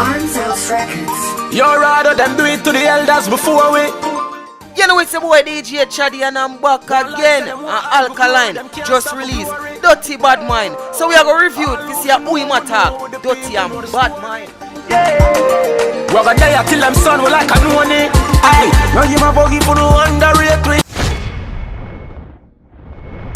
Arms House Records. You rather them do it to the elders before we. You know it's a boy DJ Chaddy and I'm back again. And Alkaline just released Dirty Bad Mind. So we are going to review it to see who him attack. Dirty and Bad Mind. We're gonna die till them son we like a new one. Aye, now you my buggy for no underrate me.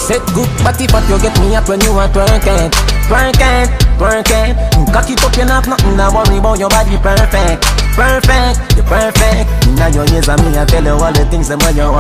Set good body but you get me up when you are twerking. Twerking, twerking. Cock it up, you not nothing to worry about your body perfect. Perfect, you're perfect. Now your ears on me, I tell you all the things that you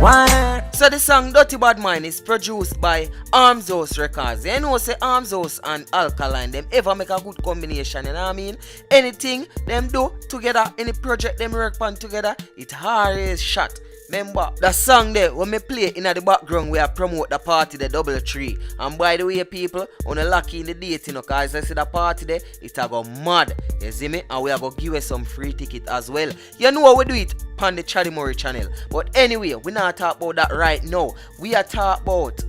want. So the song Dirty Bad Mind is produced by Arms House Records. You know say Arms House and Alkaline, them ever make a good combination, you know what I mean? Anything them do together, any project them work on together, it always shot. Remember, the song there, when me play in the background, we are promote the party, the Double Tree. And by the way, people, on a lucky in the date, you know, cause I see the party there, it a go mad. You see me? And we are going to give you some free ticket as well. You know how we do it on the Chaddy Murray channel. But anyway, we not talk about that right now. We are talk about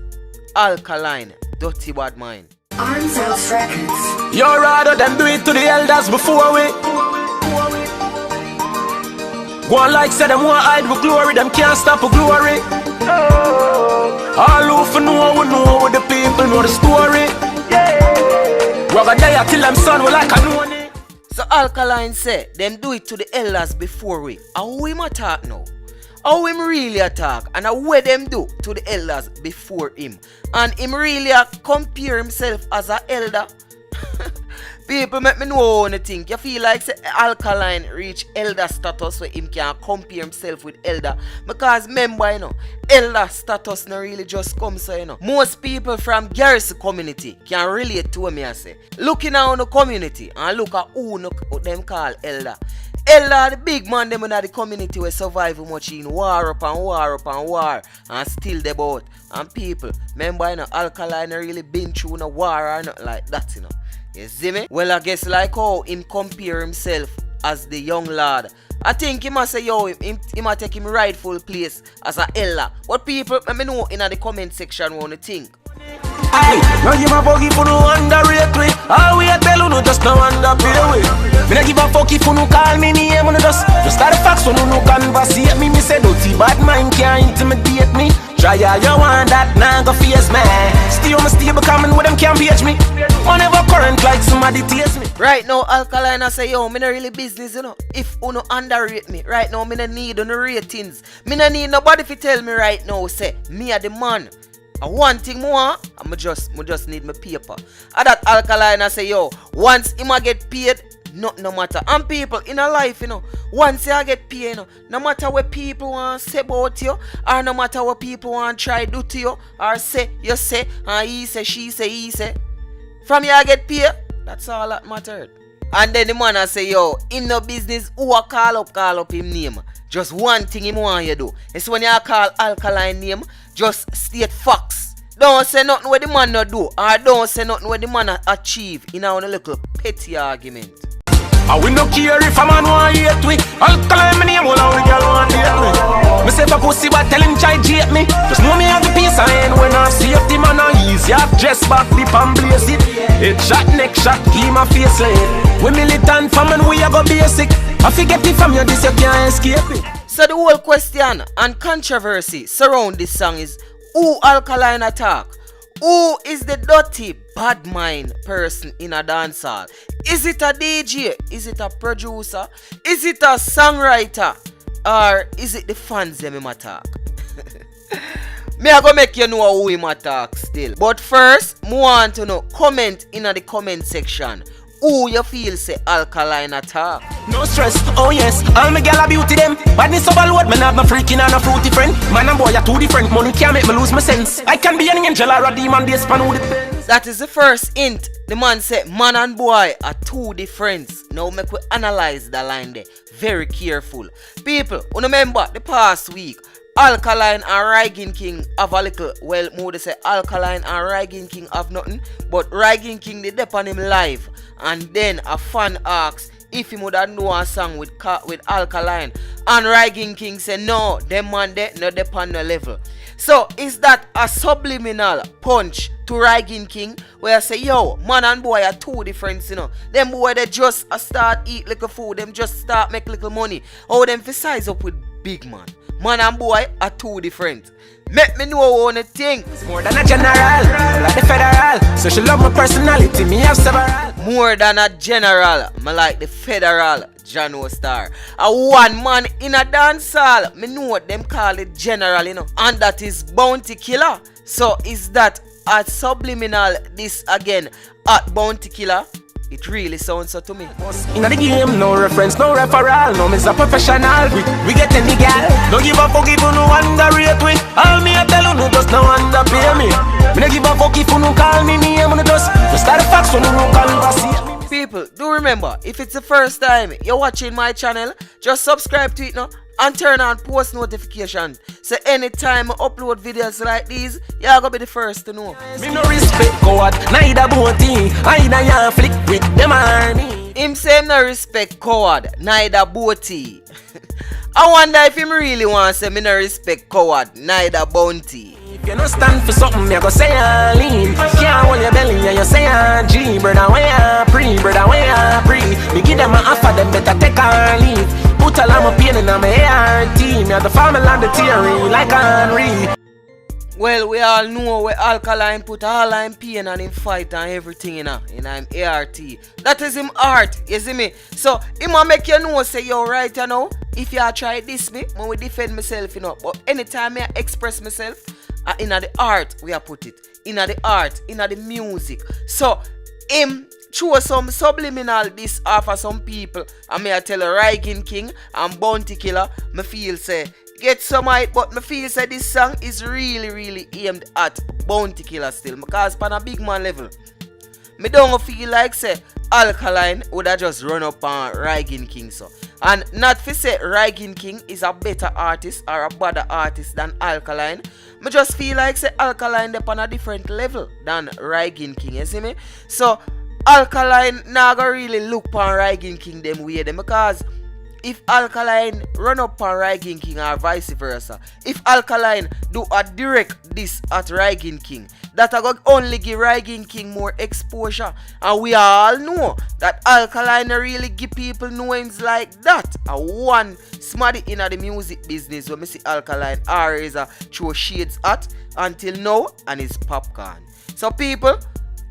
Alkaline, Dirty Bad Mind. Arms House Records. You rather them do it to the elders before we. Go on like say them want hide with glory, them can't stop with glory. All who know what the people know the story. We're gonna die till them son we like a new one. So Alkaline say, them do it to the elders before we. How him attack now? How him really attack? And what them do to the elders before him? And him really compare himself as an elder? People make me know anything. You feel like say Alkaline reach elder status where him can compare himself with elder. Because remember, you know, elder status not really just come so, you know. Most people from Garrison community can relate to me, I say. Looking at the community and look at who them call elder. Elder, the big man them in the community will survive much in war upon war upon war and still the boat. And people, remember, you know, Alkaline really been through no war or not like that, you know. You see me? Well, I guess like how him compare himself as the young lad. I think he must say, yo, he must take him rightful place as an elder. What people, let me know in the comment section what you think. Aye, now you my buggy for no underrate me. All we a tell you no just no underpay we. Me not give a fuck if you no call me name, no just start the facts so no conversate me. Me say Dirty Bad Mind can't intimidate me. Try all you want that, now go face me. Stay on my stable coming with them can't page me. Whenever current like somebody taste me. Right now, Alkaline I say, yo, me not really business, you know. If you no underrate me, right now, me not need no ratings. Me not need nobody to tell me right now, say, me are the man. And one thing more, I just need my paper. And that Alkaline I say, yo, once him a get paid, no matter. And people in a life, you know, once you get paid, you know, no matter what people want to say about you, or no matter what people want to try to do to you, or say, you say, and he say, she say, he say, from you get paid, that's all that mattered. And then the man I say, yo, him no business who a call up him name. Just one thing him want you do. It's when you call Alkaline name, just state facts. Don't say nothing what the man not do, or don't say nothing what the man achieve in a little petty argument. I will not care if a man want hate me. Alkaline me name, all the girl want hate me. Me say for pussy but tell him try hate me. Just know me have the peace I ain't when I see if the man a easy. Have dress back lip and blaze it. Head shot, neck shot, keep my face laid. We militant from and we a go basic. I forget it from you, this you can't escape it. So the whole question and controversy surround this song is who Alkaline attack? Who is the Dirty Bad Mind person in a dancehall? Is it a DJ? Is it a producer? Is it a songwriter? Or is it the fans them him attack? Me I go make you know who him attack still. But first, me want to know, comment in the comment section. Who you feel say Alkaline attack? No stress, oh yes, all my gal a beauty them. Badness over load, man have no freaking and no fruity friend. Man and boy are two different, money can't make me lose my sense. I can be an angel or a demon, they span who depends. That is the first hint. The man said man and boy are two different. Now make we analyze the line there. Very careful. People, remember the past week, Alkaline and Rygin King have a little, well, more they say Alkaline and Rygin King have nothing, but Rygin King they dep on him live. And then a fan asks if he would have know a song with Alkaline. And Rygin King say no, them man they no dep on no level. So is that a subliminal punch to Rygin King, where I say, yo, man and boy are two different, you know. Them boy, they just start eat little food, them just start make little money. How them fi size up with big man. Man and boy are two different. Make me know one thing. More than a general, like the federal. So she love my personality, me have several. More than a general, me like the federal. Jano Star. A one man in a dance hall. Me know what them call it general, you know. And that is Bounty Killer. So is that a subliminal this again at Bounty Killer? It really sounds so to me. In the game, no reference, no referral. No, me's a professional. We get any gal. Don't give a fuck if you no underrate we. All me I tell you no just no underpay me. Me no give a fuck if you no call me name. Me no just start the facts when you no conversate me. People, do remember, if it's the first time you're watching my channel, just subscribe to it now and turn on post notification. So anytime I upload videos like these, you're gonna be the first to know. Me no respect coward, neither Bounty, either you flick with them army. Him say no respect coward, neither Bounty. I wonder if him really wants to say me no respect coward, neither Bounty. If you no stand for something, you go say you lean. Can't hold your belly and you say you G. Brother, when you pre, brother, when you pre. Me give them a offer, them better take or leave. Put a lot of pain in my ART. Me have the family and the theory like Henry. Well, we all know where Alkaline put all him pain and him fight and everything in him ART. That is him art, you see me? So, him a make you know, say, yo, right, you know, if you try this me, I will defend myself, you know. But anytime I express myself, in the art, we are put it. In the art, in the music. So, him show some subliminal this offer some people. And me I tell Rygin King and Bounty Killer, me feel say, get some height, but me feel say this song is really aimed at Bounty Killer still. Because on a big man level, me don't feel like say Alkaline would have just run up on Rygin King so. And not to say Rygin King is a better artist or a better artist than Alkaline. Me just feel like say Alkaline up on a different level than Rygin King, you see me? So Alkaline now go really look on Rygin King them way them because if Alkaline run up on Rygin King or vice versa, if Alkaline do a direct diss at Rygin King, that I go only give Rygin King more exposure. And we all know that Alkaline really give people knowings like that. And one smarty in the music business when me see Alkaline always throw shades at until now and it's popcorn. So people,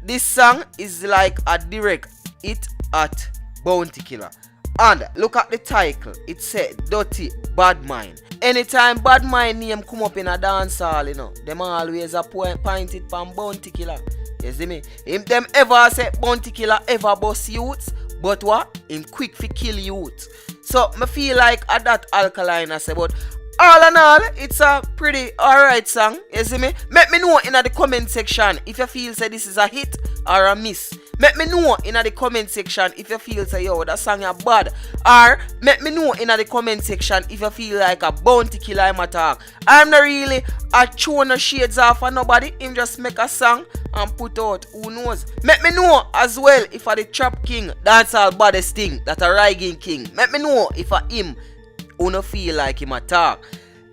this song is like a direct hit at Bounty Killer. And look at the title, it said Dirty Bad Mind. Anytime Bad Mind name come up in a dance hall, you know, them always a point it from Bounty Killer. You see me? Him them ever say Bounty Killer ever bust youths, but what? Him quick fi kill youth. So me feel like at that Alkaline I say, but all in all, it's a pretty alright song. You see me? Make me know in the comment section if you feel say this is a hit or a miss. Make me know in the comment section if you feel say yo that song is bad. Or make me know in the comment section if you feel like a Bounty Killer I'm attack. I'm not really a chew no shades off for nobody. Him just make a song and put out. Who knows? Make me know as well if a the Trap King that's all baddest thing that a Rygin King. Make me know if a him who no feel like him attack.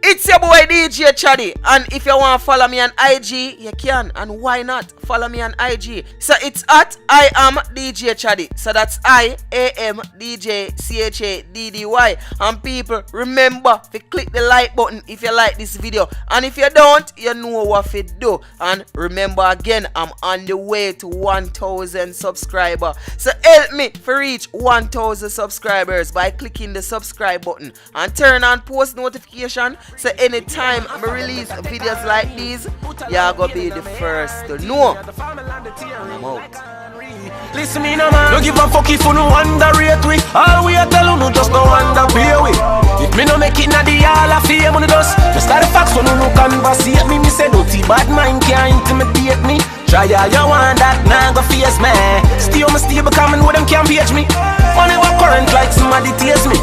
It's your boy DJ Chaddy, and if you want to follow me on IG, you can, and why not? Follow me on IG. So it's at I am DJ Chaddy. So that's IAMDJCHADDY. And people, remember to click the like button if you like this video, and if you don't, you know what to do. And remember again, I'm on the way to 1,000 subscribers. So help me to reach 1,000 subscribers by clicking the subscribe button and turn on post notification. So anytime I release videos like these, you're gonna be the first to know. I'm out. Listen me no man, don't give a fuck if you no underrate we. All we a tell you no just no underpay we. If me no make it na the hall of fame on the dust, just like the facts when you no conversate me. Me say dirty bad mind can't intimidate me. Try all you want that, nah go face me. Stay on my stable, coming with them can't page me. Money what current like somebody tease me.